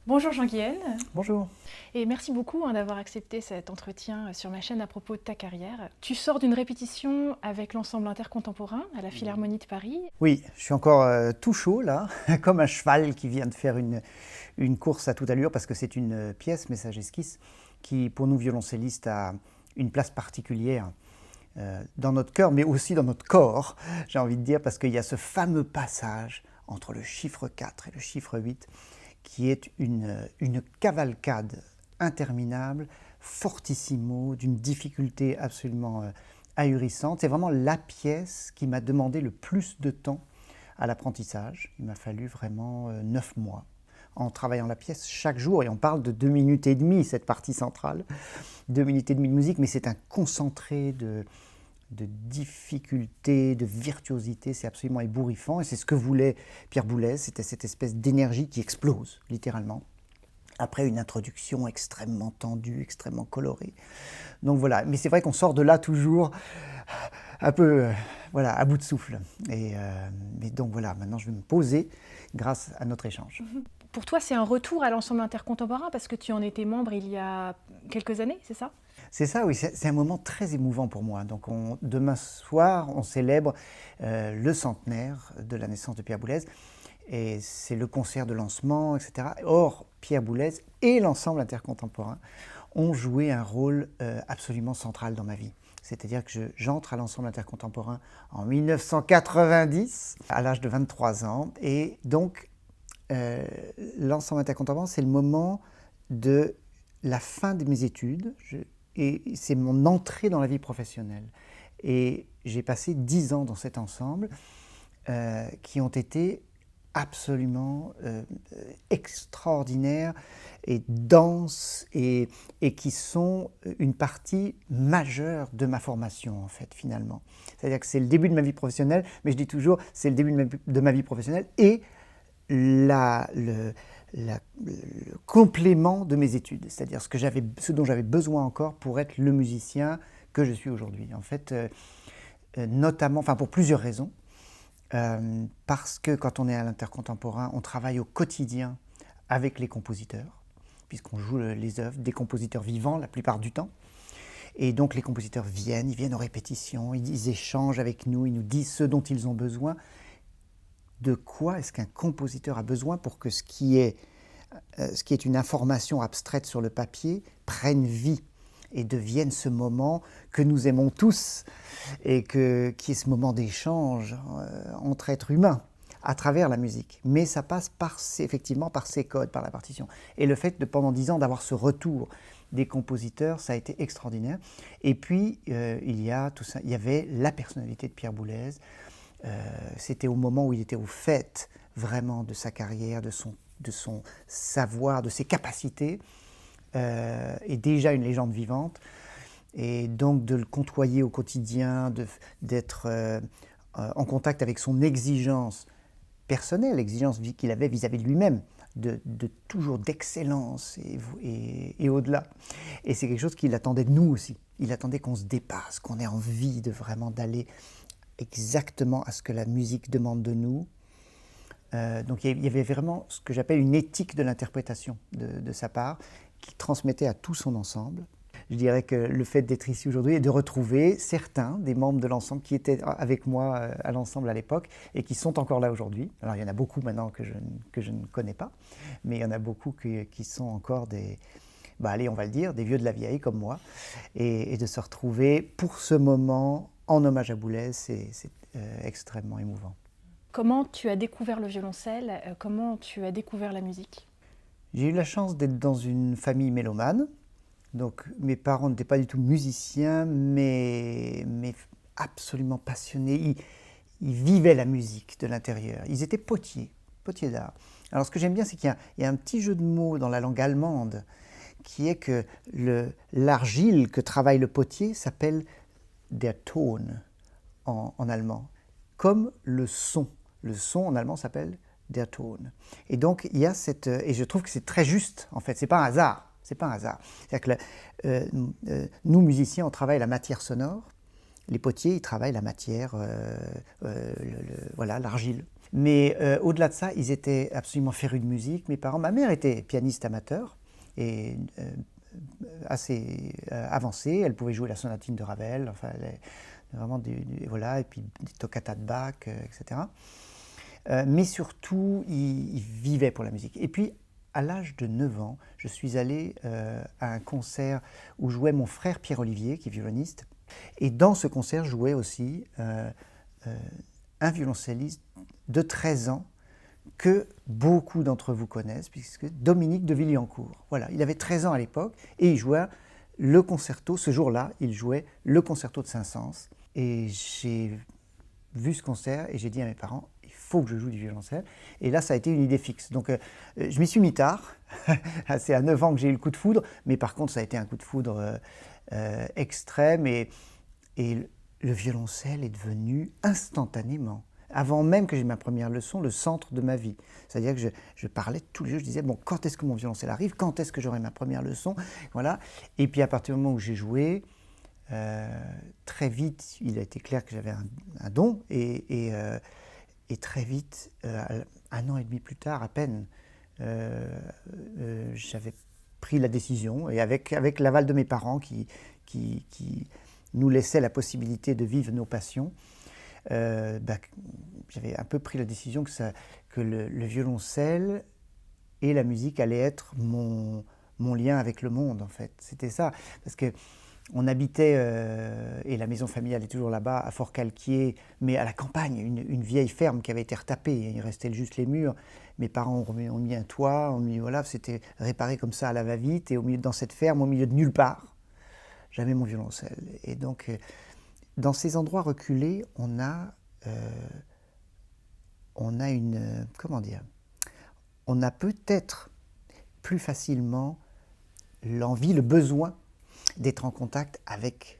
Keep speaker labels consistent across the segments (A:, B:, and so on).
A: Bonjour Jean-Guiel,
B: Bonjour.
A: et merci beaucoup d'avoir accepté cet entretien sur ma chaîne à propos de ta carrière. Tu sors d'une répétition avec l'ensemble intercontemporain à la Philharmonie de Paris.
B: Oui, je suis encore tout chaud là, comme un cheval qui vient de faire une course à toute allure, parce que c'est une pièce, Message esquisse, qui pour nous violoncellistes a une place particulière dans notre cœur, mais aussi dans notre corps, j'ai envie de dire, parce qu'il y a ce fameux passage entre le chiffre 4 et le chiffre 8, qui est une cavalcade interminable, fortissimo, d'une difficulté absolument ahurissante. C'est vraiment la pièce qui m'a demandé le plus de temps à l'apprentissage. Il m'a fallu vraiment 9 mois en travaillant la pièce chaque jour. Et on parle de 2 minutes et demie, cette partie centrale. 2 minutes et demie de musique, mais c'est un concentré de difficulté, de virtuosité, c'est absolument ébouriffant. Et c'est ce que voulait Pierre Boulez, c'était cette espèce d'énergie qui explose, littéralement, après une introduction extrêmement tendue, extrêmement colorée. Donc voilà, mais c'est vrai qu'on sort de là toujours un peu voilà, à bout de souffle. Mais donc voilà, maintenant je vais me poser grâce à notre échange.
A: Pour toi, c'est un retour à l'ensemble intercontemporain parce que tu en étais membre il y a quelques années, c'est ça?
B: C'est ça, oui, c'est un moment très émouvant pour moi. Donc demain soir, on célèbre le centenaire de la naissance de Pierre Boulez. Et c'est le concert de lancement, etc. Or, Pierre Boulez et l'ensemble intercontemporain ont joué un rôle absolument central dans ma vie. C'est-à-dire que j'entre à l'ensemble intercontemporain en 1990, à l'âge de 23 ans. Et donc, l'ensemble intercontemporain, c'est le moment de la fin de mes études. Et c'est mon entrée dans la vie professionnelle. Et j'ai passé 10 ans dans cet ensemble qui ont été absolument extraordinaires et denses et qui sont une partie majeure de ma formation en fait finalement. C'est-à-dire que c'est le début de ma vie professionnelle, mais je dis toujours c'est le début de ma vie professionnelle et le complément de mes études, c'est-à-dire ce dont j'avais besoin encore pour être le musicien que je suis aujourd'hui. En fait, notamment, enfin pour plusieurs raisons. Parce que quand on est à l'intercontemporain, on travaille au quotidien avec les compositeurs, puisqu'on joue les œuvres des compositeurs vivants la plupart du temps. Et donc les compositeurs ils viennent aux répétitions, ils échangent avec nous, ils nous disent ce dont ils ont besoin. De quoi est-ce qu'un compositeur a besoin pour que ce qui est une information abstraite sur le papier prenne vie et devienne ce moment que nous aimons tous et qui est ce moment d'échange entre êtres humains à travers la musique. Mais ça passe effectivement par ces codes, par la partition. Et le fait de, pendant 10 ans, d'avoir ce retour des compositeurs, ça a été extraordinaire. Et puis, il y avait la personnalité de Pierre Boulez. C'était au moment où il était au fait vraiment de sa carrière, de son savoir, de ses capacités, est déjà une légende vivante. Et donc de le côtoyer au quotidien, d'être en contact avec son exigence personnelle, l'exigence qu'il avait vis-à-vis de lui-même, de toujours d'excellence et au-delà. Et c'est quelque chose qu'il attendait de nous aussi. Il attendait qu'on se dépasse, qu'on ait envie de vraiment d'aller exactement à ce que la musique demande de nous. Donc il y avait vraiment ce que j'appelle une éthique de l'interprétation de sa part, qui transmettait à tout son ensemble. Je dirais que le fait d'être ici aujourd'hui et de retrouver certains des membres de l'ensemble qui étaient avec moi à l'ensemble à l'époque et qui sont encore là aujourd'hui. Alors il y en a beaucoup maintenant que je ne connais pas, mais il y en a beaucoup qui sont encore allez, on va le dire, des vieux de la vieille comme moi. Et de se retrouver pour ce moment en hommage à Boulez, c'est extrêmement émouvant.
A: Comment tu as découvert le violoncelle? Comment tu as découvert la musique?
B: J'ai eu la chance d'être dans une famille mélomane. Donc mes parents n'étaient pas du tout musiciens, mais absolument passionnés. Ils vivaient la musique de l'intérieur. Ils étaient potiers d'art. Alors ce que j'aime bien, c'est qu'il y a un petit jeu de mots dans la langue allemande, qui est que l'argile que travaille le potier s'appelle der Ton en allemand, comme le son. Le son en allemand s'appelle der Ton. Et donc il y a et je trouve que c'est très juste en fait, c'est pas un hasard. C'est pas un hasard. C'est-à-dire que nous, musiciens, on travaille la matière sonore. Les potiers, ils travaillent la matière, voilà, l'argile. Mais au-delà de ça, ils étaient absolument férus de musique, mes parents. Ma mère était pianiste amateur et assez avancée. Elle pouvait jouer la sonatine de Ravel, enfin, vraiment voilà, et puis des toccatas de Bach, etc. Mais surtout, ils vivaient pour la musique. Et puis, à l'âge de 9 ans, je suis allé à un concert où jouait mon frère Pierre-Olivier, qui est violoniste. Et dans ce concert jouait aussi un violoncelliste de 13 ans que beaucoup d'entre vous connaissent, puisque Dominique de Villiancourt. Voilà, il avait 13 ans à l'époque et il jouait le concerto. Ce jour-là, il jouait le concerto de Saint-Saëns. Et j'ai vu ce concert et j'ai dit à mes parents, il faut que je joue du violoncelle. Et là, ça a été une idée fixe. Donc, je m'y suis mis tard. C'est à 9 ans que j'ai eu le coup de foudre. Mais par contre, ça a été un coup de foudre extrême. Et le violoncelle est devenu instantanément, avant même que j'ai ma première leçon, le centre de ma vie. C'est-à-dire que je parlais tous les jours, je disais, bon, quand est-ce que mon violoncelle arrive? Quand est-ce que j'aurai ma première leçon? Voilà. Et puis à partir du moment où j'ai joué, très vite, il a été clair que j'avais un don. Et très vite, 1 an et demi plus tard, à peine, j'avais pris la décision, et avec l'aval de mes parents qui nous laissaient la possibilité de vivre nos passions, j'avais un peu pris la décision que le violoncelle et la musique allaient être mon lien avec le monde, en fait. C'était ça, parce que on habitait, et la maison familiale est toujours là-bas, à Fort-Calquier, mais à la campagne, une vieille ferme qui avait été retapée, il restait juste les murs. Mes parents ont mis un toit, voilà, c'était réparé comme ça à la va-vite, et dans cette ferme, au milieu de nulle part, j'avais mon violoncelle. Et donc, dans ces endroits reculés, on a une, comment dire, on a peut-être plus facilement l'envie, le besoin d'être en contact avec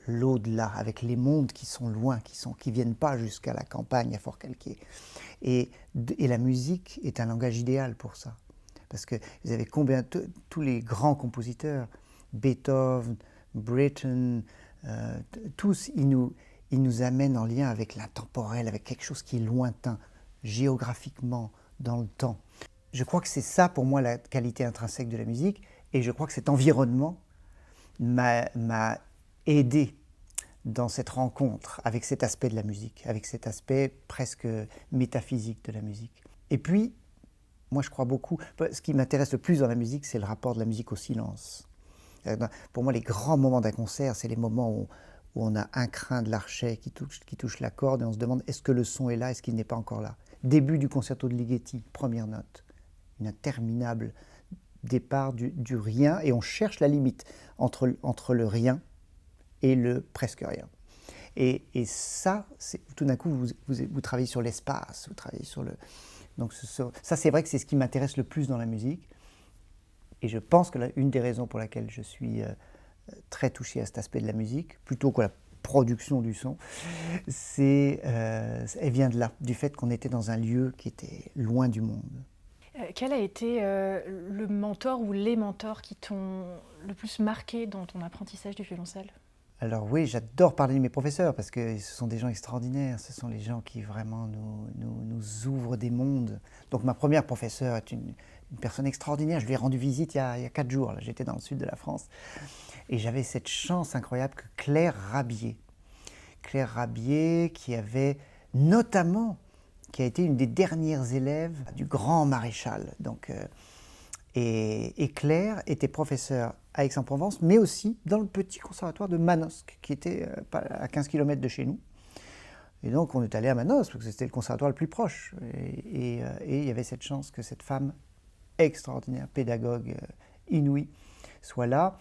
B: l'au-delà, avec les mondes qui sont loin, qui viennent pas jusqu'à la campagne à Fort-Calquier. Et la musique est un langage idéal pour ça. Parce que vous avez tous les grands compositeurs, Beethoven, Britten, tous, ils nous amènent en lien avec l'intemporel, avec quelque chose qui est lointain, géographiquement, dans le temps. Je crois que c'est ça pour moi la qualité intrinsèque de la musique, et je crois que cet environnement m'a aidé dans cette rencontre avec cet aspect de la musique, avec cet aspect presque métaphysique de la musique. Et puis, moi je crois beaucoup, ce qui m'intéresse le plus dans la musique, c'est le rapport de la musique au silence. Pour moi, les grands moments d'un concert, c'est les moments où on a un crin de l'archet qui touche la corde et on se demande est-ce que le son est là, est-ce qu'il n'est pas encore là. Début du concerto de Ligeti, première note, une interminable départ du rien, et on cherche la limite entre le rien et le presque rien. Et ça, tout d'un coup, vous travaillez sur l'espace, vous travaillez sur le... Donc ça, c'est vrai que c'est ce qui m'intéresse le plus dans la musique. Et je pense que une des raisons pour laquelle je suis très touché à cet aspect de la musique, plutôt que la production du son, elle vient de là, du fait qu'on était dans un lieu qui était loin du monde.
A: Quel a été le mentor ou les mentors qui t'ont le plus marqué dans ton apprentissage du violoncelle?
B: Alors oui, j'adore parler de mes professeurs parce que ce sont des gens extraordinaires, ce sont les gens qui vraiment nous ouvrent des mondes. Donc ma première professeure est une personne extraordinaire, je lui ai rendu visite il y a 4 jours, là, j'étais dans le sud de la France, et j'avais cette chance incroyable que Claire Rabier qui avait notamment, qui a été une des dernières élèves du grand maréchal. Donc, et Claire était professeure à Aix-en-Provence, mais aussi dans le petit conservatoire de Manosque, qui était à 15 km de chez nous. Et donc on est allé à Manosque, parce que c'était le conservatoire le plus proche. Et il y avait cette chance que cette femme extraordinaire, pédagogue inouïe, soit là.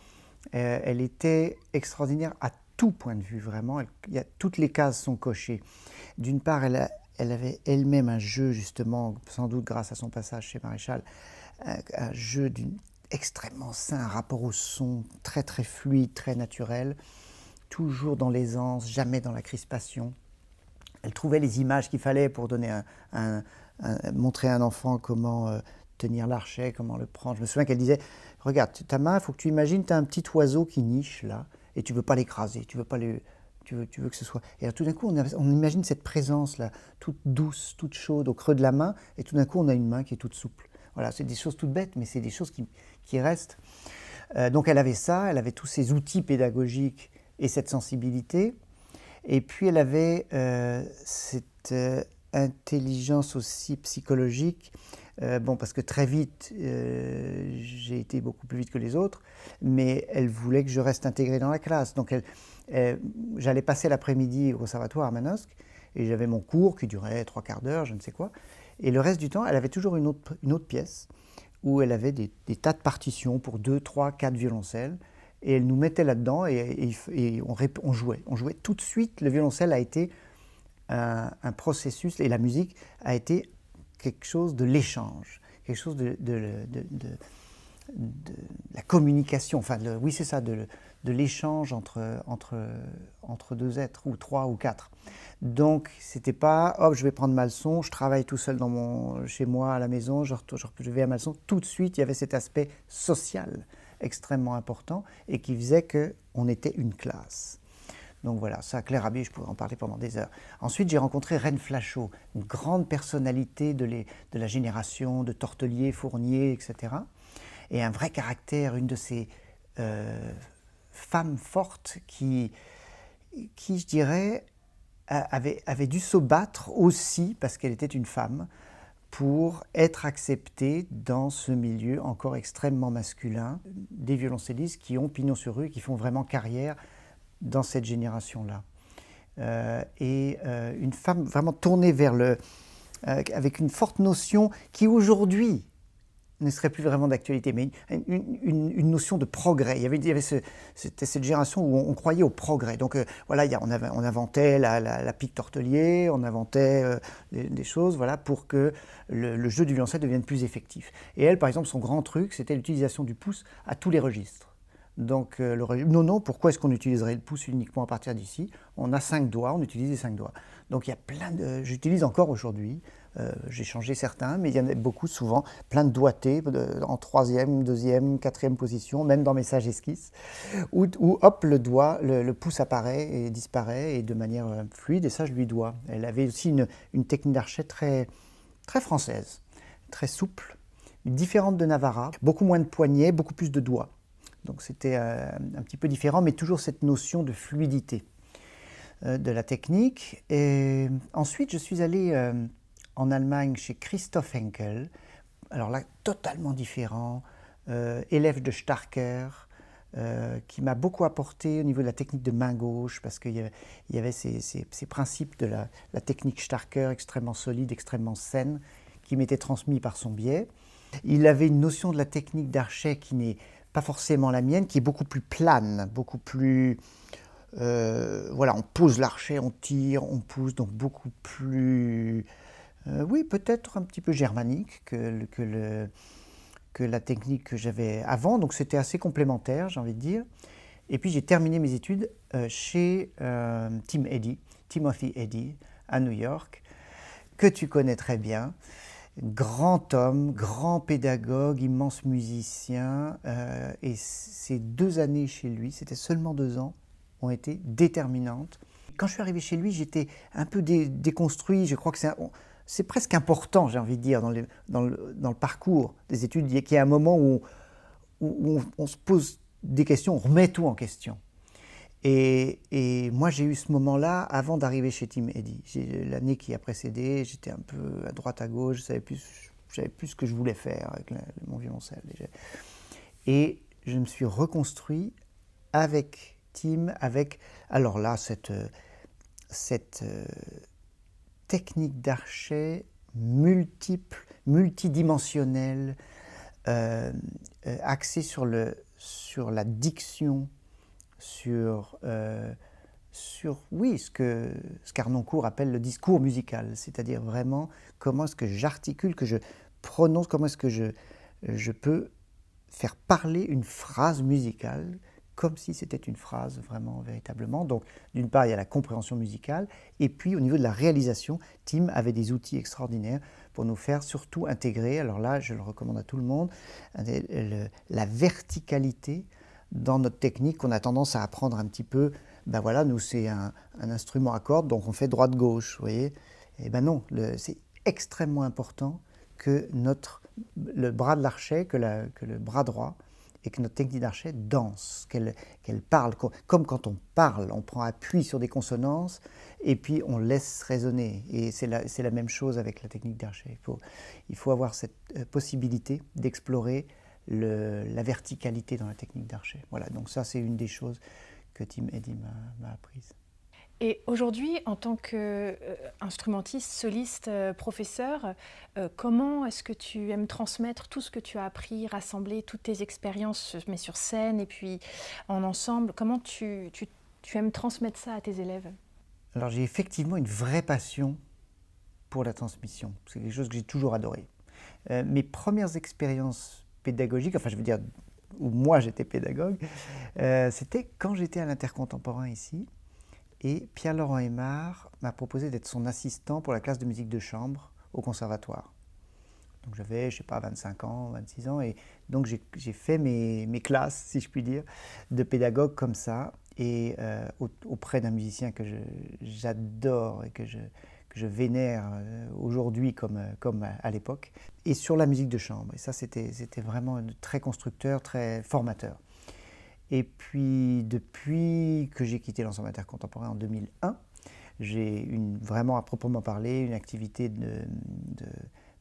B: Elle était extraordinaire à tout point de vue, vraiment. Toutes les cases sont cochées. D'une part, elle avait elle-même un jeu, justement, sans doute grâce à son passage chez Maréchal, un jeu extrêmement sain, un rapport au son très très fluide, très naturel, toujours dans l'aisance, jamais dans la crispation. Elle trouvait les images qu'il fallait pour donner montrer à un enfant comment tenir l'archet, comment le prendre. Je me souviens qu'elle disait, regarde, ta main, il faut que tu imagines, tu as un petit oiseau qui niche là, et tu ne veux pas l'écraser, tu veux pas tu veux que ce soit... Et alors, tout d'un coup, on imagine cette présence-là, toute douce, toute chaude, au creux de la main, et tout d'un coup, on a une main qui est toute souple. Voilà, c'est des choses toutes bêtes, mais c'est des choses qui restent. Donc elle avait ça, elle avait tous ces outils pédagogiques et cette sensibilité. Et puis elle avait cette intelligence aussi psychologique. Bon, parce que très vite, j'ai été beaucoup plus vite que les autres, mais elle voulait que je reste intégré dans la classe. Donc j'allais passer l'après-midi au conservatoire à Manosque, et j'avais mon cours qui durait 3/4 d'heure, je ne sais quoi. Et le reste du temps, elle avait toujours une autre pièce où elle avait des tas de partitions pour 2, 3, 4 violoncelles. Et elle nous mettait là-dedans et on jouait. On jouait tout de suite. Le violoncelle a été un processus, et la musique a été quelque chose de l'échange, quelque chose de la communication, enfin, oui, c'est ça, de l'échange entre deux êtres, ou 3 ou 4. Donc, c'était pas, hop, je vais prendre ma leçon, je travaille tout seul chez moi à la maison, je vais à ma leçon. Tout de suite, il y avait cet aspect social extrêmement important et qui faisait qu'on était une classe. Donc voilà, ça, Claire Abbé, je pourrais en parler pendant des heures. Ensuite, j'ai rencontré Reine Flachot, une grande personnalité de la génération de Tortelier, Fournier, etc. Et un vrai caractère, une de ces femmes fortes qui, je dirais, avait dû se battre aussi, parce qu'elle était une femme, pour être acceptée dans ce milieu encore extrêmement masculin, des violoncellistes qui ont pignon sur rue, qui font vraiment carrière dans cette génération-là. Une femme vraiment tournée vers avec une forte notion qui aujourd'hui ne serait plus vraiment d'actualité, mais une notion de progrès. Il y avait c'était cette génération où on croyait au progrès. Donc voilà, on inventait la pique tortelier, on inventait des choses, voilà, pour que le jeu du violoncelle devienne plus effectif. Et elle, par exemple, son grand truc, c'était l'utilisation du pouce à tous les registres. Donc non, pourquoi est-ce qu'on utiliserait le pouce uniquement à partir d'ici? On a 5 doigts, on utilise les 5 doigts. Donc il y a plein de... J'utilise encore aujourd'hui, j'ai changé certains, mais il y en a beaucoup, souvent, plein de doigtés en 3e, 2e, 4e position, même dans mes sages esquisses, où hop, le pouce apparaît et disparaît, et de manière fluide, et ça je lui dois. Elle avait aussi une technique d'archet très, très française, très souple, différente de Navarra, beaucoup moins de poignets, beaucoup plus de doigts. Donc c'était un petit peu différent, mais toujours cette notion de fluidité de la technique. Et ensuite, je suis allé en Allemagne chez Christoph Henkel. Alors là, totalement différent, élève de Starker, qui m'a beaucoup apporté au niveau de la technique de main gauche, parce qu'il y avait ces principes de la technique Starker extrêmement solide, extrêmement saine, qui m'étaient transmis par son biais. Il avait une notion de la technique d'archet qui n'est pas forcément la mienne, qui est beaucoup plus plane, beaucoup plus... voilà, on pose l'archet, on tire, on pousse, donc beaucoup plus... oui, peut-être un petit peu germanique que la technique que j'avais avant, donc c'était assez complémentaire, j'ai envie de dire. Et puis j'ai terminé mes études chez Timothy Eddy, à New York, que tu connais très bien. Grand homme, grand pédagogue, immense musicien, et ces 2 années chez lui, c'était seulement 2 ans, ont été déterminantes. Quand je suis arrivé chez lui, j'étais un peu déconstruit, je crois que c'est presque important, j'ai envie de dire, dans le parcours des études, qu'il y a un moment où on se pose des questions, on remet tout en question. Et moi, j'ai eu ce moment-là avant d'arriver chez Tim Eddy. L'année qui a précédé, j'étais un peu à droite, à gauche, je savais plus ce que je voulais faire avec mon violoncelle. Et je me suis reconstruit avec Tim, avec, alors là, cette technique d'archet multiple, multidimensionnelle, axée sur la diction, sur oui, ce qu'Harnoncourt appelle le discours musical, c'est-à-dire vraiment comment est-ce que j'articule, que je prononce, comment est-ce que je peux faire parler une phrase musicale comme si c'était une phrase vraiment, véritablement. Donc, d'une part, il y a la compréhension musicale, et puis au niveau de la réalisation, Tim avait des outils extraordinaires pour nous faire surtout intégrer, alors là, je le recommande à tout le monde, la verticalité dans notre technique qu'on a tendance à apprendre un petit peu ben voilà, nous c'est un instrument à cordes, donc on fait droite-gauche, vous voyez. Et ben non, c'est extrêmement important que le bras de l'archet, que le bras droit, et que notre technique d'archet danse, qu'elle parle. Comme quand on parle, on prend appui sur des consonances et puis on laisse résonner. Et c'est la même chose avec la technique d'archet. Il faut avoir cette possibilité d'explorer la verticalité dans la technique d'archet. Voilà, donc ça c'est une des choses que Tim Eddy m'a apprise.
A: Et aujourd'hui, en tant qu'instrumentiste, soliste, professeur, comment est-ce que tu aimes transmettre tout ce que tu as appris, rassembler toutes tes expériences, mais sur scène et puis en ensemble? Comment tu aimes transmettre ça à tes élèves?
B: Alors j'ai effectivement une vraie passion pour la transmission. C'est quelque chose que j'ai toujours adoré. Mes premières expériences pédagogiques, enfin je veux dire où moi j'étais pédagogue, c'était quand j'étais à l'Intercontemporain ici. Et Pierre-Laurent Aymard m'a proposé d'être son assistant pour la classe de musique de chambre au conservatoire. Donc j'avais, je sais pas, 25 ans, 26 ans, et donc j'ai fait mes classes, si je puis dire, de pédagogue comme ça, et auprès d'un musicien que j'adore et que je vénère aujourd'hui comme à l'époque, et sur la musique de chambre. Et ça, c'était vraiment très constructeur, très formateur. Et puis, depuis que j'ai quitté l'ensemble intercontemporain en 2001, j'ai vraiment à proprement parler une activité de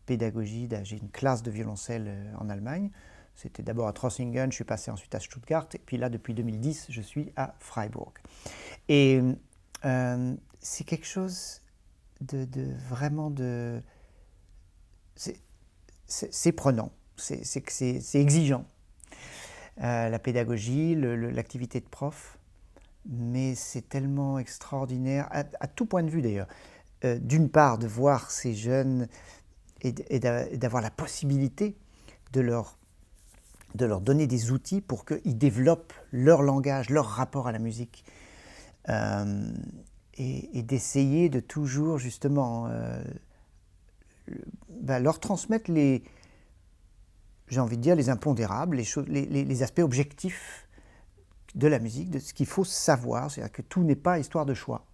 B: pédagogie. J'ai une classe de violoncelle en Allemagne. C'était d'abord à Trossingen, je suis passé ensuite à Stuttgart, et puis là, depuis 2010, je suis à Freiburg. Et c'est quelque chose vraiment de... C'est prenant, c'est exigeant. La pédagogie, l'activité de prof, mais c'est tellement extraordinaire, à tout point de vue d'ailleurs. D'une part, de voir ces jeunes et d'avoir la possibilité de leur donner des outils pour qu'ils développent leur langage, leur rapport à la musique. Et d'essayer de toujours justement leur transmettre j'ai envie de dire, les impondérables, les aspects objectifs de la musique, de ce qu'il faut savoir. C'est-à-dire que tout n'est pas histoire de choix.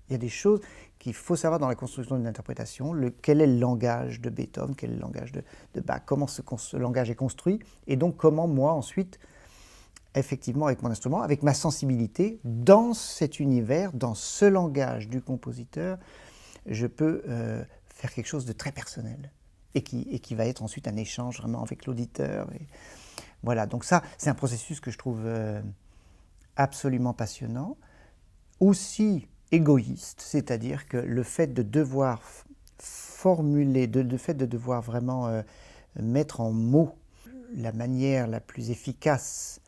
B: Il y a des choses qu'il faut savoir dans la construction d'une interprétation. Quel est le langage de Beethoven, quel est le langage de Bach, comment ce langage est construit, et donc comment moi, ensuite, effectivement, avec mon instrument, avec ma sensibilité, dans cet univers, dans ce langage du compositeur, je peux faire quelque chose de très personnel. Et qui va être ensuite un échange vraiment avec l'auditeur. Voilà, donc ça, c'est un processus que je trouve absolument passionnant, aussi égoïste, c'est-à-dire que le fait de devoir formuler, le fait de devoir vraiment mettre en mots la manière la plus efficace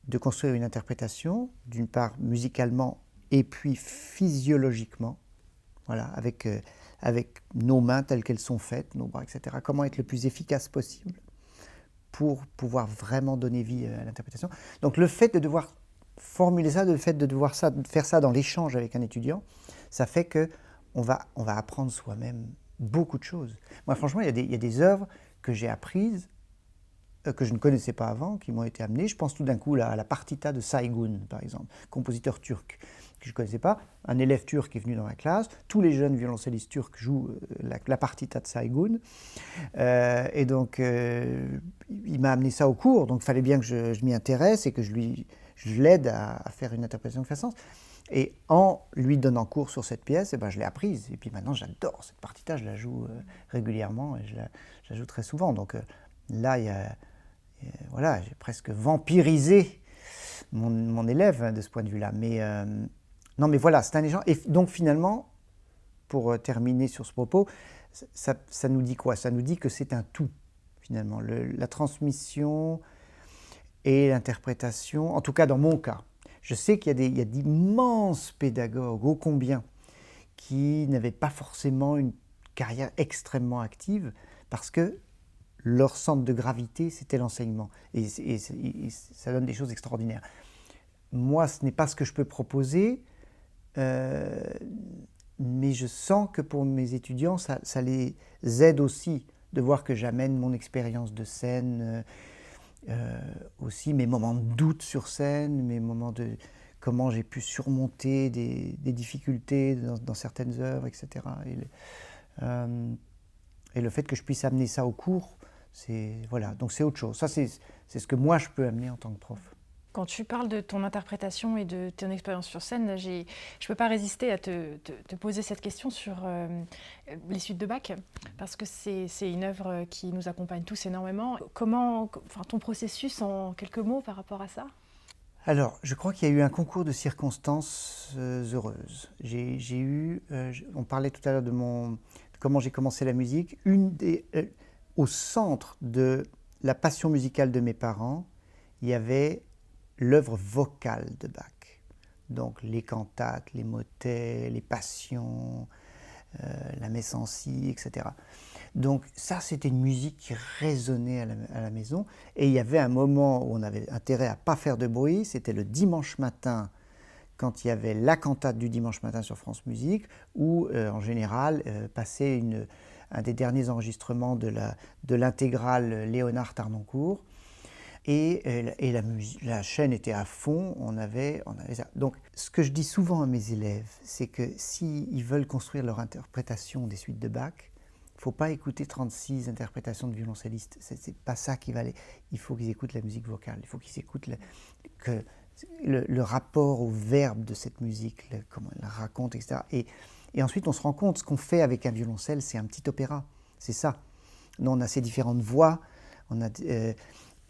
B: de construire une interprétation, d'une part musicalement et puis physiologiquement, voilà, avec nos mains telles qu'elles sont faites, nos bras, etc. Comment être le plus efficace possible pour pouvoir vraiment donner vie à l'interprétation. Donc le fait de devoir formuler ça, le fait de devoir faire ça dans l'échange avec un étudiant, ça fait qu'on va apprendre soi-même beaucoup de choses. Moi franchement, il y a des œuvres que j'ai apprises, que je ne connaissais pas avant, qui m'ont été amenées. Je pense tout d'un coup à la partita de Saygun, par exemple, compositeur turc, que je ne connaissais pas. Un élève turc est venu dans la classe, tous les jeunes violoncellistes turcs jouent la partita de Saygun, et donc il m'a amené ça au cours, donc il fallait bien que je m'y intéresse et que je l'aide à faire une interprétation de fait sens. Et en lui donnant cours sur cette pièce, je l'ai apprise, et puis maintenant j'adore cette partita, je la joue régulièrement, et je la joue très souvent, donc là voilà, j'ai presque vampirisé mon élève de ce point de vue-là. Mais non, mais voilà, c'est un échange. Et donc finalement, pour terminer sur ce propos, ça nous dit quoi? Ça nous dit que c'est un tout, finalement. La transmission et l'interprétation, en tout cas dans mon cas. Je sais qu'il y a d'immenses pédagogues, ô combien, qui n'avaient pas forcément une carrière extrêmement active parce que leur centre de gravité, c'était l'enseignement. Et ça donne des choses extraordinaires. Moi, ce n'est pas ce que je peux proposer, mais je sens que pour mes étudiants, ça les aide aussi de voir que j'amène mon expérience de scène, aussi mes moments de doute sur scène, mes moments comment j'ai pu surmonter des difficultés dans certaines œuvres, etc. Et le fait que je puisse amener ça au cours, voilà, donc c'est autre chose. Ça, c'est ce que moi, je peux amener en tant que prof.
A: Quand tu parles de ton interprétation et de ton expérience sur scène, je ne peux pas résister à te poser cette question sur les suites de Bach, parce que c'est une œuvre qui nous accompagne tous énormément. Ton processus en quelques mots par rapport à ça?
B: Alors, je crois qu'il y a eu un concours de circonstances heureuses. On parlait tout à l'heure de comment j'ai commencé la musique. Au centre de la passion musicale de mes parents, il y avait l'œuvre vocale de Bach. Donc les cantates, les motets, les passions, la messe en si, etc. Donc ça, c'était une musique qui résonnait à la maison. Et il y avait un moment où on avait intérêt à ne pas faire de bruit, c'était le dimanche matin, quand il y avait la cantate du dimanche matin sur France Musique, où en général passait un des derniers enregistrements de l'intégrale Léonard Tarnoncourt. Et la chaîne était à fond, on avait ça. Donc, ce que je dis souvent à mes élèves, c'est que s'ils veulent construire leur interprétation des suites de Bach, il ne faut pas écouter 36 interprétations de violoncellistes. C'est pas ça qui va aller. Il faut qu'ils écoutent la musique vocale, il faut qu'ils écoutent le rapport au verbe de cette musique, comment elle raconte, etc. Et ensuite, on se rend compte, ce qu'on fait avec un violoncelle, c'est un petit opéra. C'est ça. Nous, on a ces différentes voix,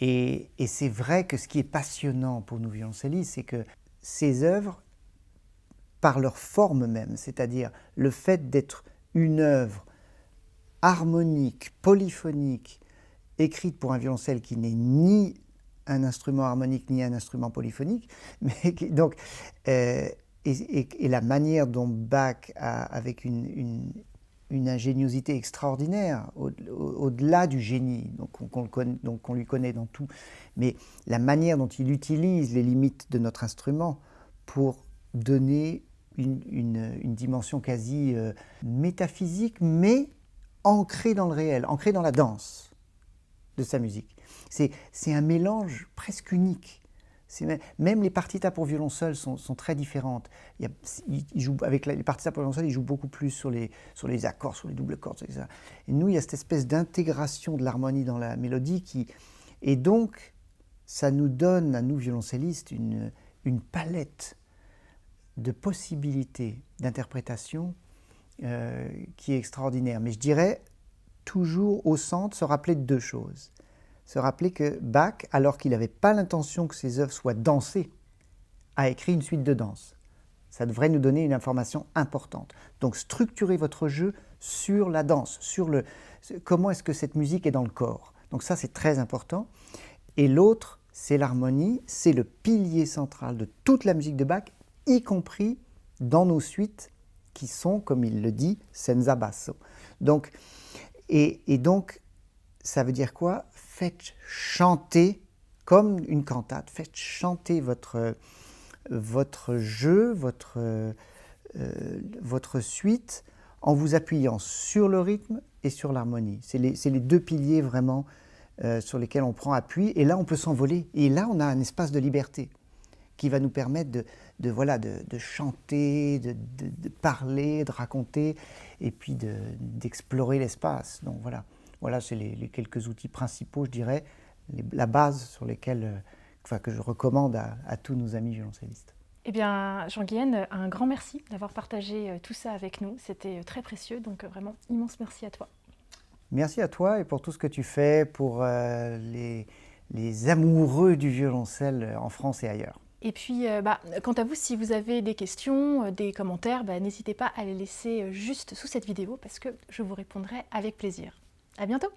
B: et c'est vrai que ce qui est passionnant pour nous violoncellistes, c'est que ces œuvres, par leur forme même, c'est-à-dire le fait d'être une œuvre harmonique, polyphonique, écrite pour un violoncelle qui n'est ni un instrument harmonique ni un instrument polyphonique, mais et la manière dont Bach, avec une ingéniosité extraordinaire, au-delà du génie, qu'on lui connaît dans tout, mais la manière dont il utilise les limites de notre instrument pour donner une dimension quasi métaphysique, mais ancrée dans le réel, ancrée dans la danse de sa musique. C'est un mélange presque unique. Même les partitas pour violon seul sont très différentes. Avec les partitas pour violon seul, ils jouent beaucoup plus sur les accords, sur les doubles cordes, etc. Et nous, il y a cette espèce d'intégration de l'harmonie dans la mélodie et donc, ça nous donne, à nous violoncellistes, une palette de possibilités d'interprétation qui est extraordinaire. Mais je dirais, toujours au centre, se rappeler de deux choses. Se rappeler que Bach, alors qu'il n'avait pas l'intention que ses œuvres soient dansées, a écrit une suite de danse. Ça devrait nous donner une information importante. Donc structurez votre jeu sur la danse, sur comment est-ce que cette musique est dans le corps. Donc ça, c'est très important. Et l'autre, c'est l'harmonie, c'est le pilier central de toute la musique de Bach, y compris dans nos suites qui sont, comme il le dit, senza basso. Donc, et donc, ça veut dire quoi? Faites chanter, comme une cantate, faites chanter votre jeu, votre suite, en vous appuyant sur le rythme et sur l'harmonie. C'est les deux piliers vraiment sur lesquels on prend appui, et là on peut s'envoler, et là on a un espace de liberté qui va nous permettre de chanter, de parler, de raconter, et puis d'explorer l'espace. Donc voilà, c'est les quelques outils principaux, je dirais, la base sur lesquels, que je recommande à tous nos amis violoncellistes.
A: Eh bien, Jean-Guihen, un grand merci d'avoir partagé tout ça avec nous. C'était très précieux, donc vraiment immense merci à toi.
B: Merci à toi et pour tout ce que tu fais pour les amoureux du violoncelle en France et ailleurs.
A: Et puis, quant à vous, si vous avez des questions, des commentaires, n'hésitez pas à les laisser juste sous cette vidéo parce que je vous répondrai avec plaisir. À bientôt!